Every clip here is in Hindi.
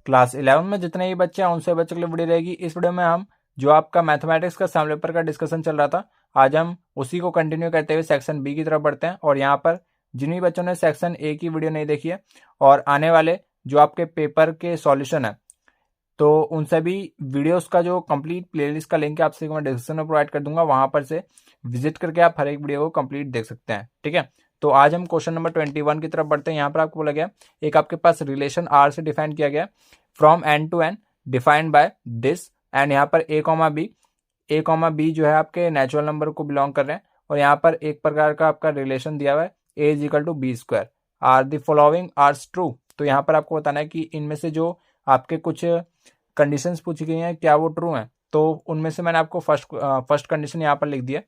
क्लास 11 में जितने भी बच्चे हैं उन सभी बच्चों के लिए वीडियो रहेगी। इस वीडियो में हम जो आपका मैथमेटिक्स का सैम्पल पेपर का डिस्कशन चल रहा था, आज हम उसी को कंटिन्यू करते हुए सेक्शन बी की तरफ बढ़ते हैं। और यहाँ पर जिन भी बच्चों ने सेक्शन ए की वीडियो नहीं देखी है और आने वाले जो आपके पेपर के सॉल्यूशन है, तो उन सभी वीडियोस का जो कंप्लीट प्लेलिस्ट का लिंक है आपसे मैं डिस्क्रिप्शन में प्रोवाइड कर दूंगा, वहां पर से विजिट करके आप हर एक वीडियो को कंप्लीट देख सकते हैं। ठीक है, तो आज हम क्वेश्चन नंबर 21 की तरफ बढ़ते हैं। यहाँ पर आपको बोला गया एक आपके पास रिलेशन आर से डिफाइन किया गया from N to N defined by this, and यहाँ पर ए कॉमा बी जो है आपके नेचुरल नंबर को बिलोंग कर रहे हैं। और यहाँ पर एक प्रकार का आपका रिलेशन दिया हुआ है A is equal to B square, are the following R's true. तो यहाँ पर आपको बताना है कि इनमें से जो आपके कुछ कंडीशंस पूछी गई हैं क्या वो ट्रू हैं। तो उनमें से मैंने आपको फर्स्ट कंडीशन यहाँ पर लिख दिया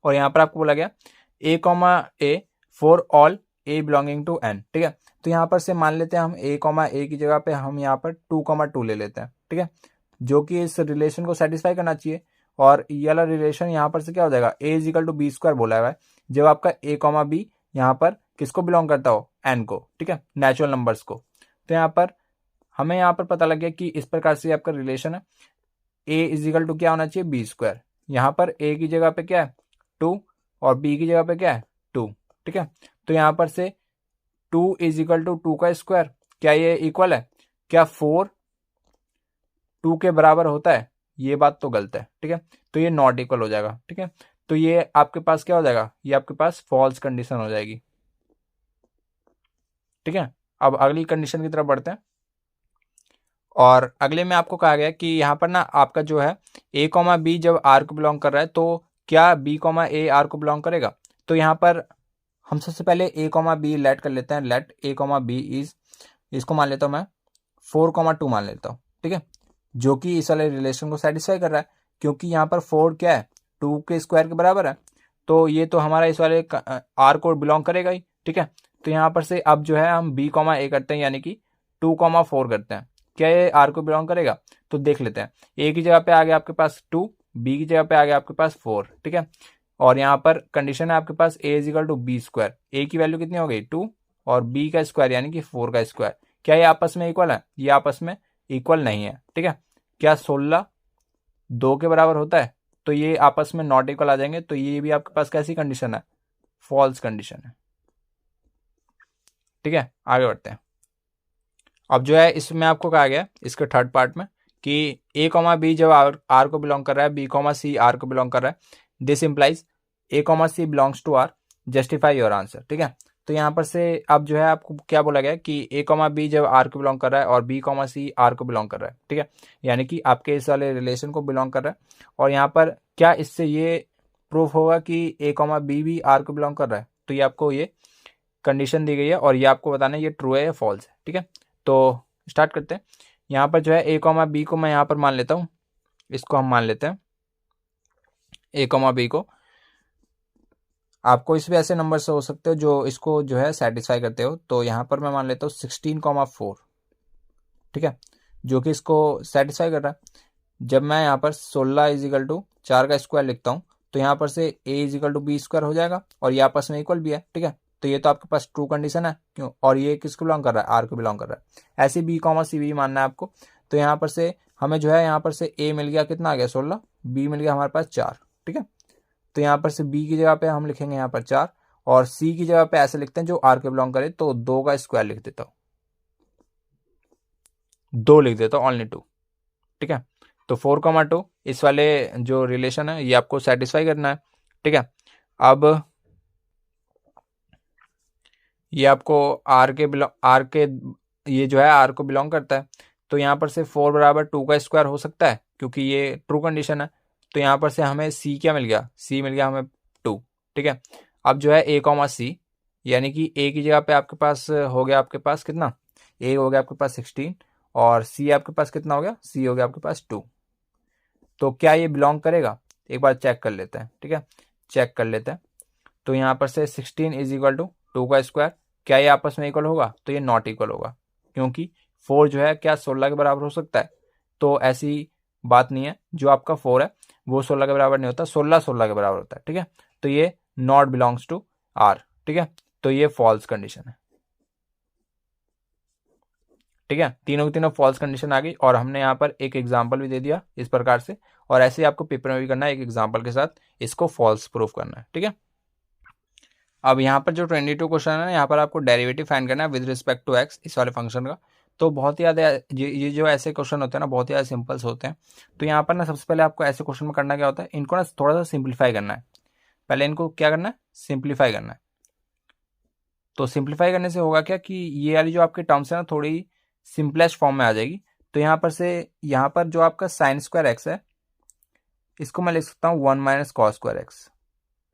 और यहाँ पर आपको बोला गया A comma A for all A belonging to N. ठीक है, तो यहाँ पर से मान लेते हैं हम ए कॉमा ए की जगह पे हम यहाँ पर 2,2 ले लेते हैं। ठीक है, जो कि इस रिलेशन को सेटिस्फाई करना चाहिए। और ये वाला रिलेशन यहाँ पर से क्या हो जाएगा, A is equal to B square बोला हुआ है जब आपका ए कॉमा बी यहाँ पर किसको बिलोंग करता हो, एन को। ठीक है, नेचुरल नंबर्स को। तो यहाँ पर हमें यहाँ पर पता लग गया कि इस प्रकार से आपका रिलेशन है ए इज इक्वल टू क्या होना चाहिए, बी स्क्वायर। यहाँ पर ए की जगह पे क्या है 2 और बी की जगह पे क्या है 2। ठीक है, तो यहाँ पर से 2 इज इक्वल टू 2 का स्क्वायर, क्या ये इक्वल है, क्या 4 2 के बराबर होता है, ये बात तो गलत है। ठीक है, तो ये नॉट इक्वल हो जाएगा। ठीक है, तो ये आपके पास क्या हो जाएगा, ये आपके पास फॉल्स कंडीशन हो जाएगी। ठीक है, अब अगली कंडीशन की तरफ बढ़ते हैं। और अगले में आपको कहा गया कि यहाँ पर ना आपका जो है ए कॉमा बी जब आर को बिलोंग कर रहा है तो क्या बी कॉमा ए आर को बिलोंग करेगा। तो यहाँ पर हम सबसे पहले ए कॉमा बी लेट कर लेते हैं। Let A comma B is, इसको मान लेता हूँ मैं 4,2 मान लेता हूँ। ठीक है, जो कि इस वाले रिलेशन को सेटिस्फाई कर रहा है क्योंकि यहाँ पर 4 क्या है 2 के स्क्वायर के बराबर है, तो ये तो हमारा इस वाले आर को बिलोंग करेगा ही। ठीक है, तो यहाँ पर से अब जो है हम बी कॉमा ए करते हैं, यानी कि 2,4 करते हैं, क्या ये आर को बिलोंग करेगा। तो देख लेते हैं, ए की जगह पे आ गया आपके पास 2, बी की जगह पे आ गया आपके पास 4। ठीक है, और यहाँ पर कंडीशन है आपके पास A is equal to B square, A की वैल्यू कितनी हो गई 2 और बी का स्क्वायर यानी कि 4 का स्क्वायर, क्या ये आपस में इक्वल है, ये आपस में इक्वल नहीं है। ठीक है, क्या 16 2 के बराबर होता है, तो ये आपस में नॉट इक्वल आ जाएंगे। तो ये भी आपके पास कैसी कंडीशन है, फॉल्स कंडीशन है। ठीक है, आगे बढ़ते हैं। अब जो है इसमें आपको कहा गया इसके थर्ड पार्ट में कि ए कॉमा बी जब आर को बिलोंग कर रहा है, बी कॉमा सी आर को बिलोंग कर रहा है, this implies A comma C belongs to R, justify your answer. ठीक है, तो यहाँ पर से अब जो है आपको क्या बोला गया कि ए कॉमा बी जब आर को बिलोंग कर रहा है और बी कॉमा सी आर को बिलोंग कर रहा है। ठीक है, यानी कि आपके इस वाले रिलेशन को बिलोंग कर रहा है। और यहाँ पर क्या इससे ये प्रूफ होगा कि ए कॉमा बी भी आर को बिलोंग कर रहा है, तो ये आपको ये कंडीशन दी गई है और ये आपको बताना है ये ट्रू है या फॉल्स है। ठीक है, तो स्टार्ट करते हैं। यहाँ पर जो है ए कॉमा बी को मैं यहाँ पर मान लेता हूँ, इसको हम मान लेते हैं ए कॉमा बी को। आपको इसमें ऐसे नंबर से हो सकते हो जो इसको जो है सेटिस्फाई करते हो, तो यहाँ पर मैं मान लेता हूँ 16,4। ठीक है, जो कि इसको सेटिस्फाई कर रहा है। जब मैं यहाँ पर 16 इज इक्वल टू 4 का स्क्वायर लिखता हूँ तो यहाँ पर से A is equal to B square हो जाएगा और ये आपस में इक्वल भी है। ठीक है, तो ये तो आपके पास ट्रू कंडीशन है क्यों, और ये किसको बिलोंग कर रहा है, आर को बिलोंग कर रहा है। ऐसे बी कॉमा सी भी मानना है आपको। तो यहाँ पर से हमें जो है यहाँ पर से ए मिल गया कितना आ गया 16, बी मिल गया हमारे पास 4। ठीक है, तो यहाँ पर से बी की जगह पे हम लिखेंगे यहाँ पर 4 और सी की जगह पे ऐसे लिखते हैं जो आर के बिलोंग करे, तो 2 का स्क्वायर लिख देता हूँ, 2 लिख देता हूँ, ओनली 2। ठीक है, तो 4,2 इस वाले जो रिलेशन है ये आपको सेटिस्फाई करना है। ठीक है, अब ये आपको आर के ये जो है आर को बिलोंग करता है, तो यहाँ पर से 4 बराबर 2 का स्क्वायर हो सकता है क्योंकि ये ट्रू कंडीशन है। तो यहाँ पर से हमें सी क्या मिल गया, सी मिल गया हमें 2। ठीक है, अब जो है ए कॉमा सी, यानी कि ए की जगह पे आपके पास हो गया आपके पास कितना, ए हो गया आपके पास 16 और सी आपके पास कितना हो गया, सी हो गया आपके पास 2। तो क्या ये बिलोंग करेगा, एक बार चेक कर लेते हैं। ठीक है, चेक कर लेते हैं। तो यहाँ पर से 16 इज इक्वल टू 2 का स्क्वायर, क्या ये आपस में इक्वल होगा, तो ये नॉट इक्वल होगा क्योंकि 4 जो है क्या 16 के बराबर हो सकता है, तो ऐसी बात नहीं है। जो आपका 4 है वो 16 के बराबर नहीं होता, 16 के बराबर होता है। ठीक है, तो ये नॉट बिलोंग्स टू आर। ठीक है, तो ये फॉल्स कंडीशन है। ठीक है, तीनों की तीनों फॉल्स कंडीशन आ गई और हमने यहाँ पर एक एग्जाम्पल भी दे दिया इस प्रकार से, और ऐसे ही आपको पेपर में भी करना है, एक एग्जाम्पल के साथ इसको फॉल्स प्रूफ करना है। ठीक है, अब यहाँ पर जो 22 क्वेश्चन है ना, यहाँ पर आपको डेरिवेटिव फाइंड करना है विद रिस्पेक्ट टू एक्स, इस वाले फंक्शन का। तो बहुत ही ज़्यादा ये जो ऐसे क्वेश्चन होते हैं ना, बहुत ही ज़्यादा सिंपल्स होते हैं। तो यहाँ पर ना सबसे पहले आपको ऐसे क्वेश्चन में करना क्या होता है, इनको ना थोड़ा सा सिंप्लीफाई करना है। पहले इनको क्या करना है, सिंप्लीफाई करना है। तो सिंप्लीफाई करने से होगा क्या कि ये वाली जो आपकी टर्म्स है ना, थोड़ी सिंपलेस्ट फॉर्म में आ जाएगी। तो यहाँ पर से यहाँ पर जो आपका साइन स्क्वायर एक्स है, इसको मैं लिख सकता हूँ 1 माइनस कॉस स्क्वायर एक्स।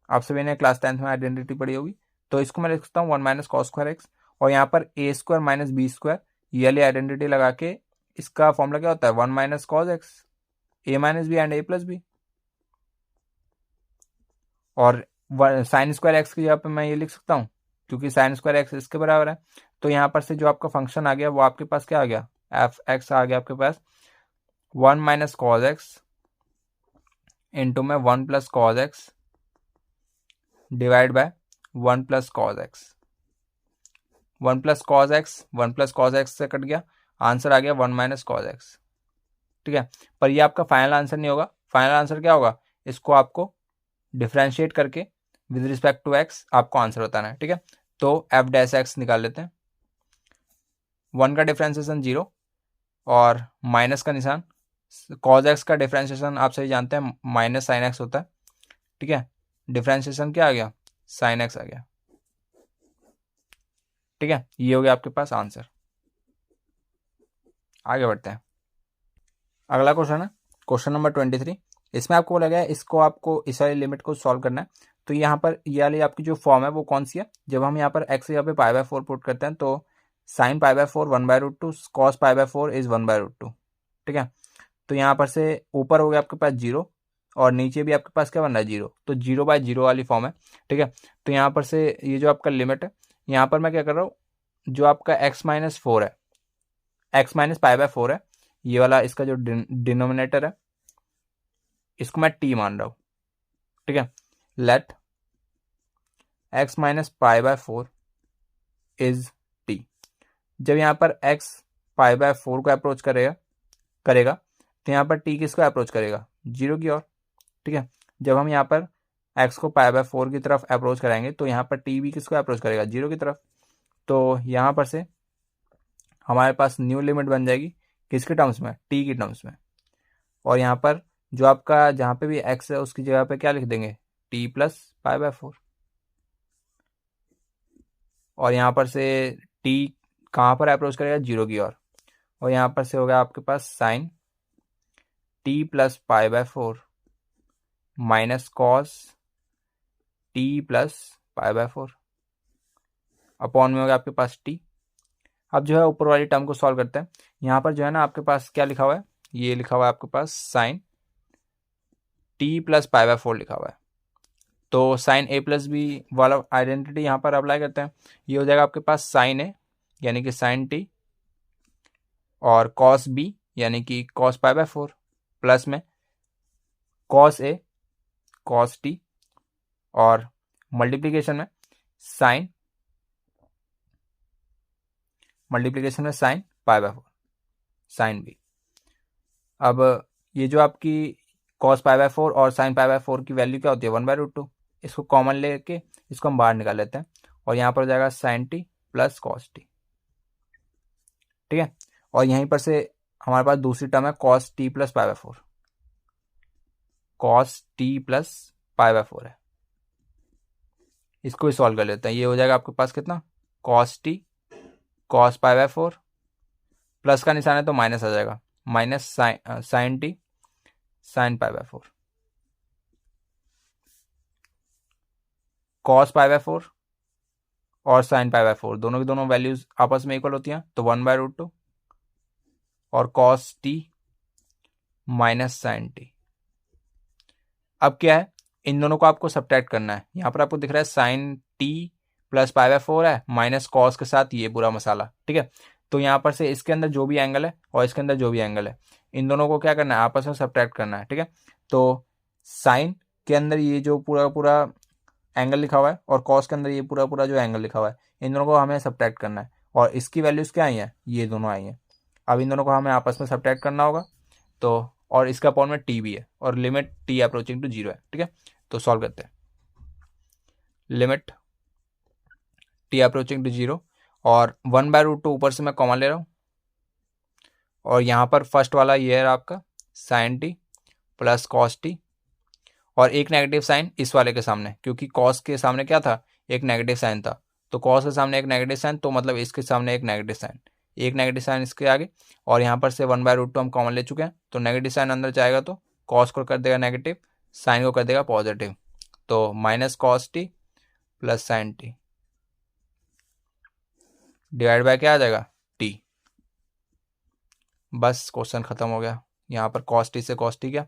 आप सभी ने क्लास 10th में आइडेंटिटी पढ़ी होगी, तो इसको मैं लिख सकता हूँ 1 माइनस कॉस स्क्वायर एक्स। और यहाँ पर ए स्क्वायर माइनस बी स्क्वायर, ये वाली आइडेंटिटी लगा के इसका फॉर्मूला क्या होता है, 1 minus cos x A minus B and A plus B. और साइन स्क्वायर एक्स की जगह पे मैं ये लिख सकता हूँ, क्योंकि साइन स्क्वायर एक्स इसके बराबर है। तो यहाँ पर से जो आपका फंक्शन आ गया वो आपके पास क्या आ गया, एफ एक्स आ गया आपके पास 1 माइनस कॉस एक्स इंटू में 1 plus cos x divide by 1 plus cos x. 1 plus cos x 1 plus cos x से कट गया, आंसर आ गया 1 माइनस कॉस एक्स। ठीक है, पर ये आपका फाइनल आंसर नहीं होगा। फाइनल आंसर क्या होगा, इसको आपको डिफ्रेंशिएट करके विद रिस्पेक्ट टू एक्स आपको आंसर बताना है। ठीक है, तो एफ डैश एक्स निकाल लेते हैं। 1 का डिफ्रेंशिएशन 0 और माइनस का निशान, कॉस एक्स का डिफ्रेंशिएशन आप सही जानते हैं माइनस साइन एक्स होता है। ठीक है, डिफ्रेंशिएशन क्या आ गया, साइन एक्स आ गया। ठीक है, ये हो गया आपके पास आंसर। आगे बढ़ते हैं, अगला क्वेश्चन है क्वेश्चन नंबर 23। इसमें आपको बोला गया है इसको आपको इस वाली लिमिट को सॉल्व करना है। तो यहाँ पर ये वाली आपकी जो फॉर्म है वो कौन सी है, जब हम यहाँ पर एक्स यहाँ पे पाई बाय 4 पुट करते हैं तो sign pi by 4 1/√2 cos pi by 4 is 1/√2। ठीक है, तो यहाँ पर से ऊपर हो गया आपके पास 0 और नीचे भी आपके पास क्या बन रहा है 0, तो 0/0 वाली फॉर्म है। ठीक है, तो यहाँ पर से ये जो आपका लिमिट है, यहाँ पर मैं क्या कर रहा हूँ, जो आपका x माइनस 4 है, x माइनस पाई बाय 4 है, ये वाला इसका जो डिनोमिनेटर है इसको मैं t मान रहा हूँ। ठीक है, let x minus pi by 4 is t। जब यहाँ पर x पाई बाय 4 को अप्रोच करेगा तो यहाँ पर t किसको अप्रोच करेगा, 0 की ओर। ठीक है, जब हम यहाँ पर x को पाई बाय 4 की तरफ अप्रोच कराएंगे तो यहाँ पर t भी किसको अप्रोच करेगा, 0 की तरफ। तो यहाँ पर से हमारे पास न्यू लिमिट बन जाएगी किसके टर्म्स में, t की टर्म्स में। और यहाँ पर जो आपका जहाँ पे भी x है उसकी जगह पे क्या लिख देंगे, t प्लस पाई बाय 4। और यहाँ पर से t कहाँ पर अप्रोच करेगा, 0 की ओर। और यहाँ पर से होगा आपके पास sine t plus pi by 4 minus cos t plus pi by 4 upon में होगा आपके पास t। अब जो है ऊपर वाली टर्म को सॉल्व करते हैं। यहाँ पर जो है ना आपके पास क्या लिखा हुआ है, ये लिखा हुआ है आपके पास sine t plus pi by 4 लिखा हुआ है। तो साइन a प्लस बी वाला आइडेंटिटी यहाँ पर अप्लाई करते हैं। ये हो जाएगा आपके पास साइन a यानी कि साइन t और कॉस b यानी कि कॉस पाई बाय 4 प्लस में कॉस a कॉस t और मल्टीप्लीकेशन में sine pi by 4 sine b। अब ये जो आपकी कॉस पाई बाय 4 और साइन पाई बाय 4 की वैल्यू क्या होती है, 1/√2। इसको कॉमन लेके इसको हम बाहर निकाल लेते हैं और यहाँ पर हो जाएगा sine t plus cos t. ठीक है, और यहीं पर से हमारे पास दूसरी टर्म है cos T plus pi by 4, cos T plus pi by 4 है। इसको भी सॉल्व कर लेते हैं। ये हो जाएगा आपके पास कितना, cos t cos pi by 4 plus का निशान है तो माइनस आ जाएगा, minus sine t sine pi by 4 cos pi by 4 और साइन पाई बाय 4 दोनों की दोनों वैल्यूज आपस में इक्वल होती हैं तो 1/√2 और cos t minus sine t. अब क्या है, इन दोनों को आपको सब्ट्रैक्ट करना है। यहाँ पर आपको दिख रहा है sine t plus pi by 4 है माइनस कॉस के साथ ये पूरा मसाला। ठीक है, तो यहाँ पर से इसके अंदर जो भी एंगल है और इसके अंदर जो भी एंगल है, इन दोनों को क्या करना है, आपस में सब्ट्रैक्ट करना है। ठीक है, तो साइन के अंदर ये जो पूरा पूरा एंगल लिखा हुआ है और कॉस के अंदर ये पूरा पूरा जो एंगल लिखा हुआ है, इन दोनों को हमें सब्ट्रैक्ट करना है। और इसकी वैल्यूज क्या आई हैं, ये दोनों आई हैं। अब इन दोनों को हमें आपस में सब्ट्रैक्ट करना होगा, तो और इसका अपॉन में टी भी है और लिमिट टी अप्रोचिंग टू 0 है। ठीक है, तो सॉल्व करते हैं। लिमिट टी अप्रोचिंग टू 0 और 1/√2 ऊपर से मैं कॉमन ले रहा हूँ, और यहाँ पर फर्स्ट वाला ये है आपका sine t plus cos t, और एक नेगेटिव साइन इस वाले के सामने, क्योंकि कॉस के सामने क्या था, एक नेगेटिव साइन था, तो कॉस के सामने एक नेगेटिव साइन, तो मतलब इसके सामने एक नेगेटिव साइन, एक नेगेटिव साइन इसके आगे, और यहाँ पर से 1/√2 हम कॉमन ले चुके हैं, तो नेगेटिव साइन अंदर जाएगा तो कॉस को कर देगा नेगेटिव, साइन को कर देगा पॉजिटिव, तो minus cos T plus sign T divide by क्या आ जाएगा, टी। बस क्वेश्चन खत्म हो गया। यहाँ पर कॉस टी से कॉस टी गया,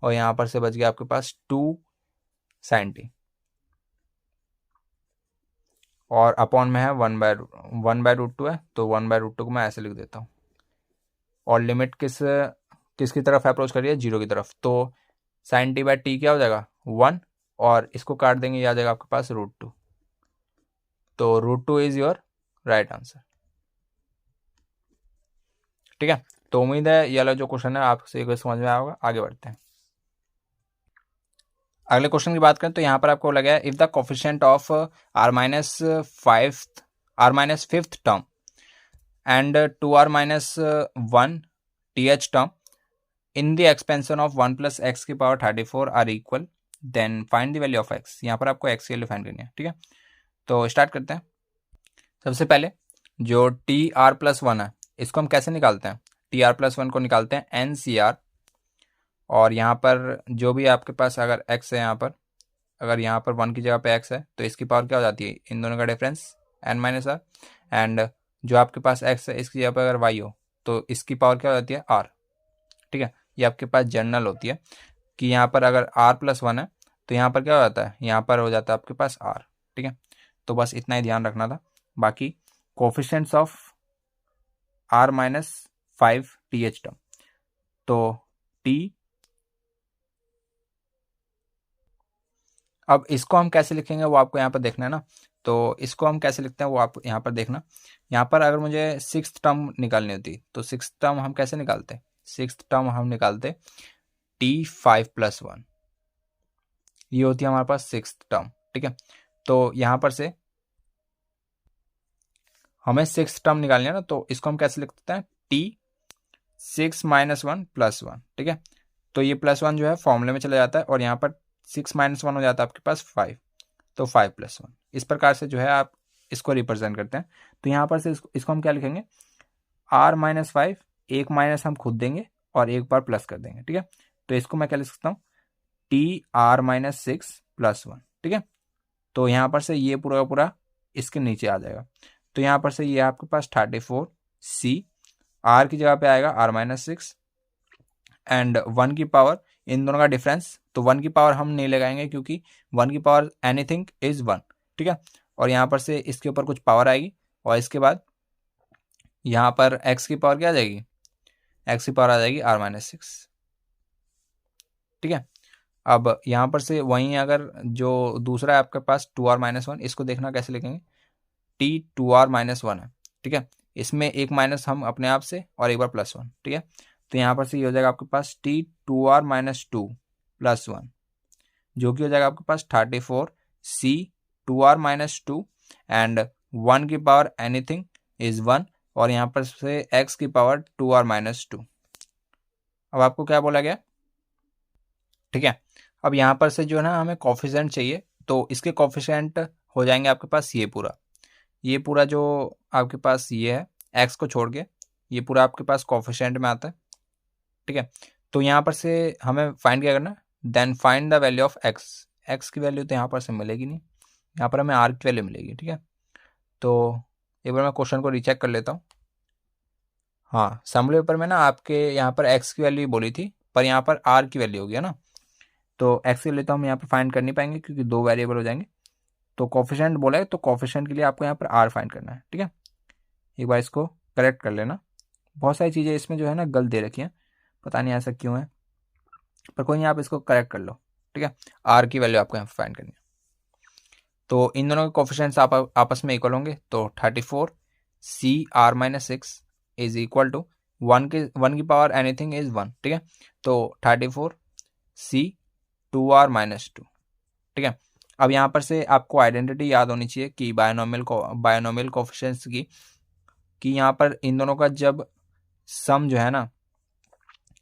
और यहाँ पर से बच गया आपके पास 2 साइन टी, और अपॉन में है 1/√2 है, तो 1/√2 को मैं ऐसे लिख देता हूँ, और लिमिट किसकी तरफ अप्रोच करिए, 0 की तरफ, तो साइन टी बाय टी क्या हो जाएगा 1, और इसको काट देंगे, ये आ जाएगा आपके पास √2, तो √2 इज योर राइट आंसर। ठीक है, तो उम्मीद है ये वाला जो क्वेश्चन है आपसे समझ में आया होगा। आगे बढ़ते हैं, अगले क्वेश्चन की बात करें तो यहाँ पर आपको लगा है if the coefficient of r-5th term and 2r-1 th term in the expansion of 1 + x की power 34 are equal, then find the value of x। यहाँ पर आपको x की वैल्यू फाइंड करनी है। ठीक है, तो स्टार्ट करते हैं। सबसे पहले जो tr+1 है इसको हम कैसे निकालते हैं, tr+1 को निकालते हैं NCR, और यहाँ पर जो भी आपके पास अगर x है, यहाँ पर अगर यहाँ पर 1 की जगह पे x है तो इसकी पावर क्या हो जाती है, इन दोनों का डिफरेंस n-r, एंड जो आपके पास x है इसकी जगह पर अगर y हो तो इसकी पावर क्या हो जाती है r। ठीक है, ये आपके पास जनरल होती है कि यहाँ पर अगर r+1 है तो यहाँ पर क्या हो जाता है, यहाँ पर हो जाता है आपके पास r। ठीक है, तो बस इतना ही ध्यान रखना था। बाकी coefficients of r-5 th term, तो t, अब इसको हम कैसे लिखेंगे वो आपको यहाँ पर देखना है ना, तो इसको हम कैसे लिखते हैं वो आप यहाँ पर देखना। यहाँ पर अगर मुझे 6th टर्म निकालनी होती तो 6th टर्म हम कैसे निकालते, 6th टर्म हम निकालते t5+1, ये होती है हमारे पास 6th टर्म। ठीक है, तो यहाँ पर से हमें 6th टर्म निकालनी है ना, तो इसको हम कैसे लिखते हैं, t6-1+1। ठीक है, तो ये +1 जो है फॉर्मूले में चला जाता है, और यहाँ पर 6-1 हो जाता है आपके पास 5, तो 5+1, इस प्रकार से जो है आप इसको रिप्रेजेंट करते हैं। तो यहाँ पर से इसको हम क्या लिखेंगे, r-5, एक माइनस हम खुद देंगे और एक बार प्लस कर देंगे। ठीक है, तो इसको मैं क्या लिख सकता हूँ, tr-6+1। ठीक है, तो यहाँ पर से ये पूरा का पूरा इसके नीचे आ जाएगा, तो यहाँ पर से ये आपके पास 34c, r की जगह पे आएगा r-6, एंड 1 की पावर, इन दोनों का डिफरेंस, तो 1 की पावर हम नहीं लगाएंगे क्योंकि 1 की पावर एनीथिंग इज 1। ठीक है, और यहाँ पर से इसके ऊपर कुछ पावर आएगी, और इसके बाद यहाँ पर x की पावर क्या आ जाएगी, x की पावर आ जाएगी r-6। ठीक है, अब यहाँ पर से वहीं अगर जो दूसरा है आपके पास 2r-1, इसको देखना कैसे लिखेंगे, t2r-1 है। ठीक है, इसमें एक माइनस हम अपने आप से और एक बार +1। ठीक है, तो यहाँ पर से ये हो जाएगा आपके पास t2r-2+1, जो कि हो जाएगा आपके पास 34c 2r-2, एंड 1 की पावर एनीथिंग इज 1, और यहाँ पर से x की पावर 2r-2। अब आपको क्या बोला गया, ठीक है, अब यहाँ पर से जो है ना हमें कोफिशिएंट चाहिए, तो इसके कोफिशिएंट हो जाएंगे आपके पास ये पूरा जो आपके पास ये है, x को छोड़ के ये पूरा आपके पास कोफिशिएंट में आता है। ठीक है, तो यहाँ पर से हमें फाइंड क्या करना, then find the value of x की वैल्यू तो यहाँ पर से मिलेगी नहीं, यहाँ पर हमें r की वैल्यू मिलेगी। ठीक है, तो एक बार मैं क्वेश्चन को रीचेक कर लेता हूँ। हाँ, समरी पेपर में ना आपके यहाँ पर x की वैल्यू बोली थी, पर यहाँ पर r की वैल्यू होगी ना, तो x की वैल्यू तो हम यहाँ पर फाइंड कर नहीं पाएंगे क्योंकि 2 वेरिएबल हो जाएंगे। तो कोफिशिएंट बोला है, तो कोफिशिएंट के लिए आपको यहाँ पर r फाइंड करना है। ठीक है, एक बार इसको करेक्ट कर लेना, बहुत सारी चीज़ें इसमें जो है ना गलत दे रखी हैं, पता नहीं ऐसा क्यों है, पर कोई नहीं, आप इसको करेक्ट कर लो। ठीक है, r की वैल्यू आपको यहाँ पर फाइंड करनी है, तो इन दोनों के कोफिशिएंट्स आपस में इक्वल होंगे, तो 34c r-6 is equal to one की पावर एनीथिंग इज 1, ठीक है। तो 34C2R-2, ठीक है। अब यहाँ पर से आपको आइडेंटिटी याद होनी चाहिए कि बायनोमियल कोफिशिएंट्स की, कि यहाँ पर इन दोनों का जब सम जो है ना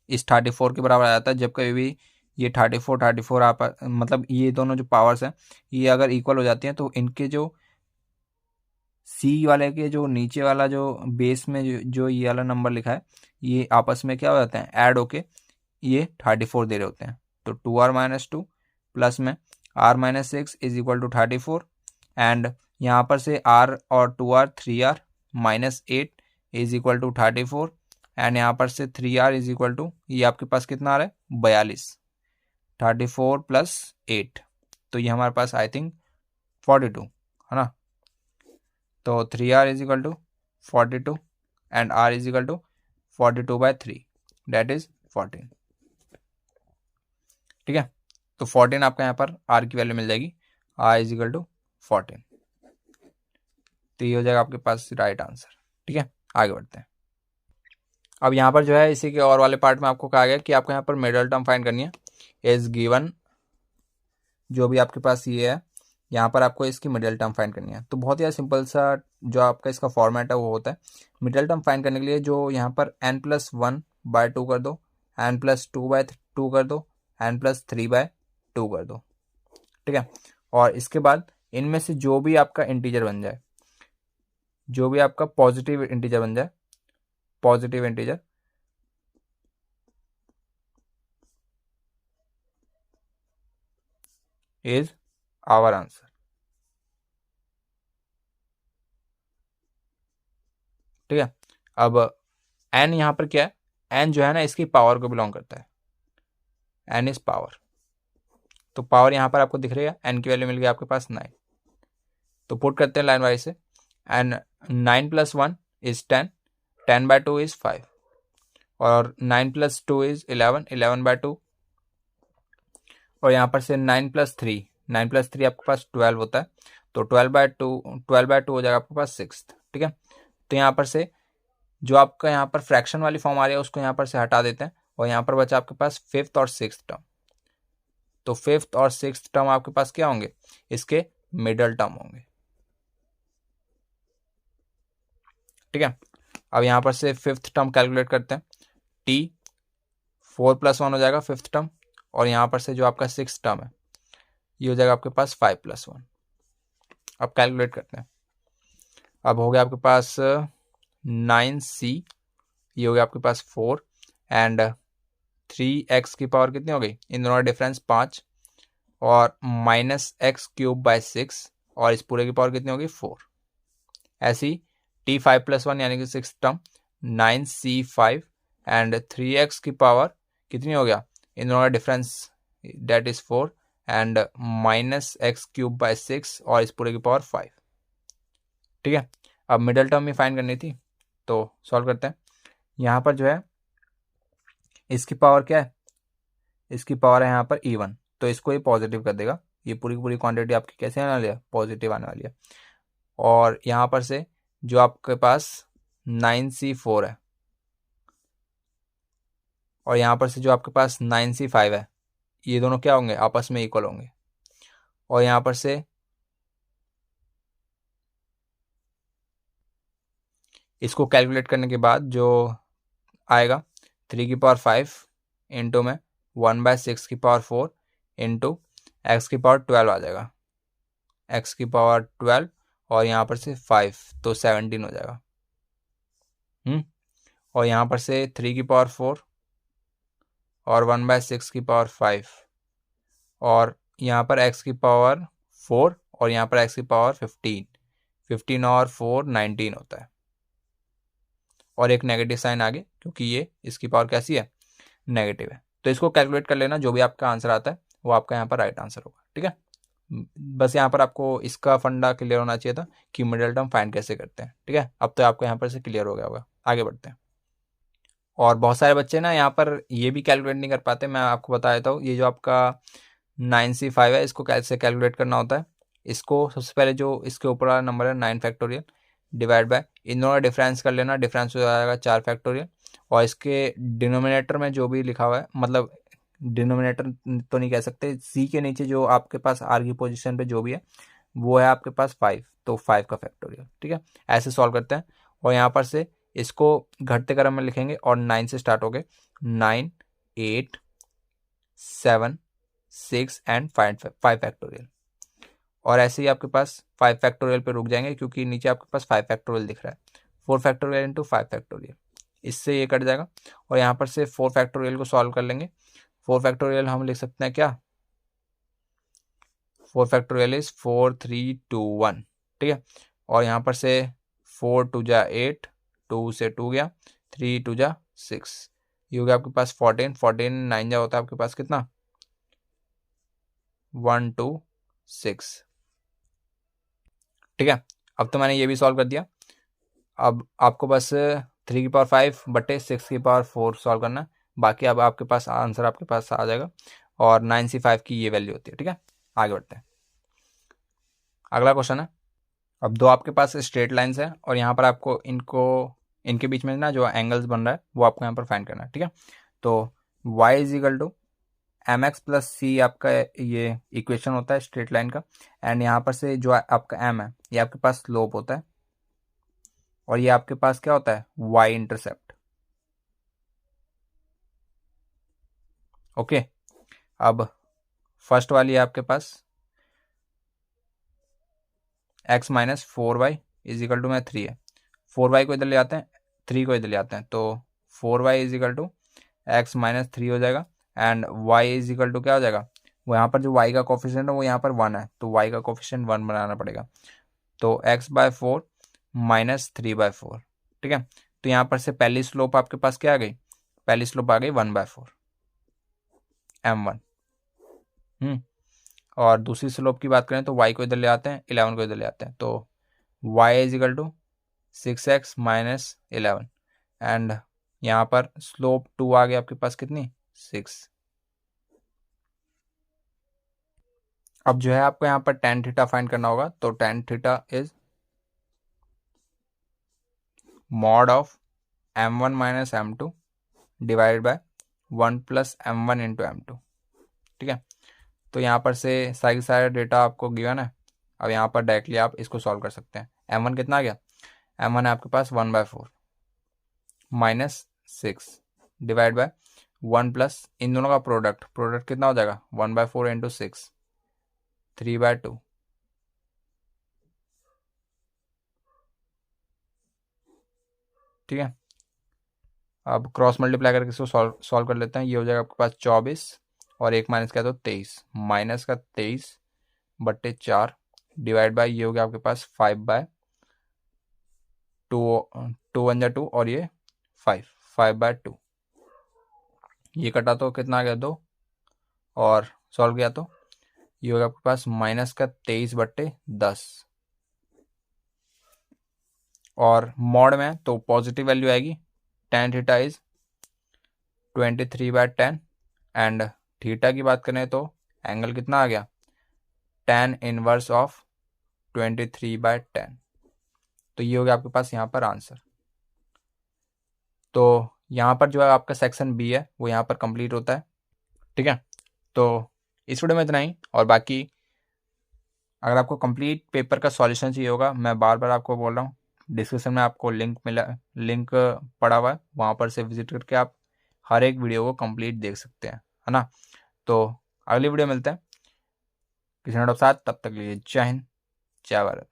इस 34 के बराबर आ जाता है, जब कभी भी ये 34 आप मतलब ये दोनों जो पावर्स हैं ये अगर इक्वल हो जाती हैं तो इनके जो सी वाले के जो नीचे वाला जो बेस में जो ये वाला नंबर लिखा है ये आपस में क्या हो जाते हैं, ऐड होके ये 34 दे रहे होते हैं। तो 2R-2 प्लस में R-6 is equal to 34, and यहाँ पर से R और 2R 3R -8 is equal to 34, and यहाँ पर से 3R इज इक्वल टू ये आपके पास कितना आ रहा है 42, 34 + 8, तो ये हमारे पास आई थिंक 42 है ना। तो 3R is equal to 42 and R is equal to 42/3 that is 14, ठीक है। तो 14 आपका यहाँ पर R की वैल्यू मिल जाएगी, R इज इक्वल टू 14, तो ये हो जाएगा आपके पास राइट आंसर, ठीक है। आगे बढ़ते हैं। अब यहाँ पर जो है इसी के और वाले पार्ट में आपको कहा गया कि आपको यहाँ पर मिडल टर्म फाइंड करनी है इज गिवन, जो भी आपके पास ये है यहाँ पर आपको इसकी मिडल टर्म फाइंड करनी है। तो बहुत ही सिंपल सा जो आपका इसका फॉर्मेट है वो होता है, मिडल टर्म फाइंड करने के लिए जो यहाँ पर n+1/2 कर दो, n+2/2 कर दो, n+3/2 कर दो, ठीक है। और इसके बाद इनमें से जो भी आपका इंटीजर बन जाए, जो भी आपका पॉजिटिव इंटीजर बन जाए, positive integer is our answer, ठीक है। अब n यहाँ पर क्या है, n जो है ना इसकी पावर को बिलोंग करता है, n इज पावर, तो पावर यहाँ पर आपको दिख रही है, n की वैल्यू मिल गई आपके पास 9, तो पुट करते हैं लाइन वाइज से, एंड 9 + 1 इज 10, 10/2 इज 5, और 9 + 2 इज 11, 11/2, और यहाँ पर से 9 + 3, 9 + 3 आपके पास 12 होता है, तो 12/2 हो जाएगा आपके पास 6, ठीक है। तो यहाँ पर से जो आपका यहाँ पर फ्रैक्शन वाली फॉर्म आ रही है उसको यहाँ पर से हटा देते हैं, और यहाँ पर बचा आपके पास 5th और 6th टर्म, तो 5th और 6th टर्म आपके पास क्या होंगे, इसके मिडल टर्म होंगे, ठीक है। अब यहाँ पर से 5th टर्म कैलकुलेट करते हैं, t 4 + 1 हो जाएगा 5th टर्म, और यहाँ पर से जो आपका 6th टर्म है ये हो जाएगा आपके पास 5 + 1। अब कैलकुलेट करते हैं, अब हो गया आपके पास 9c, ये हो गया आपके पास 4, एंड 3x की पावर कितनी हो गई, इन दोनों का डिफरेंस 5, और -x³/6, और इस पूरे की पावर कितनी होगी 4, ऐसी t 5 + 1 यानी कि 6th term 9c5, and 3x की पावर कितनी हो गया, इन दोनों का difference date is 4, and -x³/6, और इस पूरे की पावर 5, ठीक है। अब मिडल टर्म ही फाइंड करनी थी, तो सॉल्व करते हैं। यहाँ पर जो है इसकी पावर क्या है, इसकी पावर है यहाँ पर E1, तो इसको ये पॉजिटिव कर देगा, ये पूरी की पूरी क्वांटिटी आपकी कैसे आने वाली है, पॉजिटिव आने वाली है। और यहाँ पर से जो आपके पास 9c4 है, और यहाँ पर से जो आपके पास 9c5 है, ये दोनों क्या होंगे, आपस में इक्वल होंगे, और यहाँ पर से इसको कैलकुलेट करने के बाद जो आएगा 3 की पावर 5 इंटू में 1/6 की पावर 4 इंटू x की पावर 12 आ जाएगा, x की पावर 12, और यहाँ पर से 5 तो 17 हो जाएगा, और यहाँ पर से 3 की पावर 4 और 1/6 की पावर 5, और यहाँ पर x की पावर 4 और यहाँ पर x की पावर 15, 15 और 4 19 होता है, और एक नेगेटिव साइन आगे क्योंकि ये इसकी पावर कैसी है, नेगेटिव है। तो इसको कैलकुलेट कर लेना, जो भी आपका आंसर आता है वो आपका यहाँ पर राइट आंसर होगा, ठीक है। बस यहाँ पर आपको इसका फंडा क्लियर होना चाहिए था कि मिडल टर्म फाइंड कैसे करते हैं, ठीक है। अब तो आपको यहाँ पर से क्लियर हो गया होगा, आगे बढ़ते हैं। और बहुत सारे बच्चे ना यहाँ पर ये भी कैलकुलेट नहीं कर पाते, मैं आपको बता देता हूँ। ये जो आपका 9c5 है इसको कैसे कैलकुलेट करना होता है, इसको सबसे पहले जो इसके ऊपर वाला नंबर है 9 फैक्टोरियल डिवाइड बाय इन दोनों का डिफरेंस कर लेना, डिफरेंस हो जाएगा 4 फैक्टोरियल, और इसके डिनोमिनेटर में जो भी लिखा हुआ है, मतलब डिनोमिनेटर तो नहीं कह सकते, सी के नीचे जो आपके पास आर की पोजीशन पे जो भी है वो है आपके पास 5, तो 5 का फैक्टोरियल। ठीक है, ऐसे सॉल्व करते हैं। और यहाँ पर से इसको घटते क्रम में लिखेंगे और 9 से स्टार्ट हो गए, 9, 8, 7, 6 एंड 5 फैक्टोरियल। और ऐसे ही आपके पास 5 फैक्टोरियल पे रुक जाएंगे क्योंकि नीचे आपके पास 5 फैक्टोरियल दिख रहा है। 4 फैक्टोरियल इंटू 5 फैक्टोरियल, इससे ये कट जाएगा। और यहाँ पर से 4 फैक्टोरियल को सॉल्व कर लेंगे। 4 फैक्टोरियल हम लिख सकते हैं क्या, 4 फैक्टोरियल इज 4, 3, 2, 1। ठीक है, और यहाँ पर से 4 2 जा 8, 2 से 2 गया, 3 2 जा 6, ये हो गया आपके पास 14, 14 9 जा होता है आपके पास कितना, 1 2 6। ठीक है, अब तो मैंने ये भी सॉल्व कर दिया। अब आपको बस 3 की पावर 5 बटे 6 की पावर 4 सॉल्व करना है, बाकी अब आपके पास आंसर आपके पास आ जाएगा। और 9c5 की ये वैल्यू होती है। ठीक है, आगे बढ़ते हैं। अगला क्वेश्चन है, अब दो आपके पास स्ट्रेट लाइंस है और यहाँ पर आपको इनके बीच में ना जो एंगल्स बन रहा है वो आपको यहाँ पर फाइंड करना है। ठीक है, तो y is equal to M X plus C आपका ये इक्वेशन होता है स्ट्रेट लाइन का। एंड यहाँ पर से जो आपका m है ये आपके पास स्लोप होता है और ये आपके पास क्या होता है, y इंटरसेप्ट। ओके, अब फर्स्ट वाली है आपके पास x minus 4y is equal to में 3 है। 4y को इधर ले आते हैं, 3 को इधर ले आते हैं, तो 4y is equal to x minus 3 हो जाएगा। And y is equal to क्या हो जाएगा, वो यहाँ पर जो y का कोफिशिएंट है वो यहाँ पर 1 है, तो y का कोफिशिएंट 1 बनाना पड़ेगा। तो x/4 माइनस 3/4। ठीक है, तो यहाँ पर से पहली स्लोप आपके पास क्या आ गई, पहली स्लोप आ गई 1/4 m1। और दूसरी स्लोप की बात करें तो y को इधर ले आते हैं, 11 को इधर ले आते हैं, तो y is equal to 6x minus 11। And यहाँ पर स्लोप 2 आ गई आपके पास कितनी, 6। अब जो है आपको यहाँ पर tan थीटा फाइंड करना होगा, तो tan theta is mod of m1 minus m2 divided by 1 plus m1 into m2। ठीक है, तो यहाँ पर से सारे डेटा आपको गिवन है। अब यहाँ पर डायरेक्टली आप इसको सॉल्व कर सकते हैं। m1 कितना आ गया, m1 है आपके पास 1/4 माइनस 6 डिवाइड बाय 1 प्लस इन दोनों का प्रोडक्ट कितना हो जाएगा, 1/4 इंटू 6, 3/2। ठीक है, अब क्रॉस मल्टीप्लाई करके इसको सॉल्व कर लेते हैं। ये हो जाएगा आपके पास 24 और एक माइनस क्या, तो 23, माइनस का 23 बट्टे 4 डिवाइड बाय ये हो गया आपके पास 5/2, 2 1 जा 2 और ये 5/2। ये कटा तो कितना आ गया, 2, और सॉल्व किया तो ये होगा आपके पास माइनस का 23 बट्टे 10। और मॉड में तो पॉजिटिव वैल्यू आएगी, tan theta is 23/10। And theta की बात करें तो एंगल कितना आ गया, tan इनवर्स ऑफ 23/10। तो ये हो गया आपके पास यहाँ पर आंसर। तो यहाँ पर जो है आपका सेक्शन बी है वो यहाँ पर कंप्लीट होता है। ठीक है, तो इस वीडियो में इतना ही। और बाकी अगर आपको कंप्लीट पेपर का सॉल्यूशन चाहिए होगा, मैं बार बार आपको बोल रहा हूँ, डिस्क्रिप्शन में आपको लिंक पड़ा हुआ है, वहाँ पर से विजिट करके आप हर एक वीडियो को कंप्लीट देख सकते हैं, है ना। तो अगली वीडियो मिलते हैं किसी नोट के साथ, तब तक के लिए जय हिंद, जय भारत।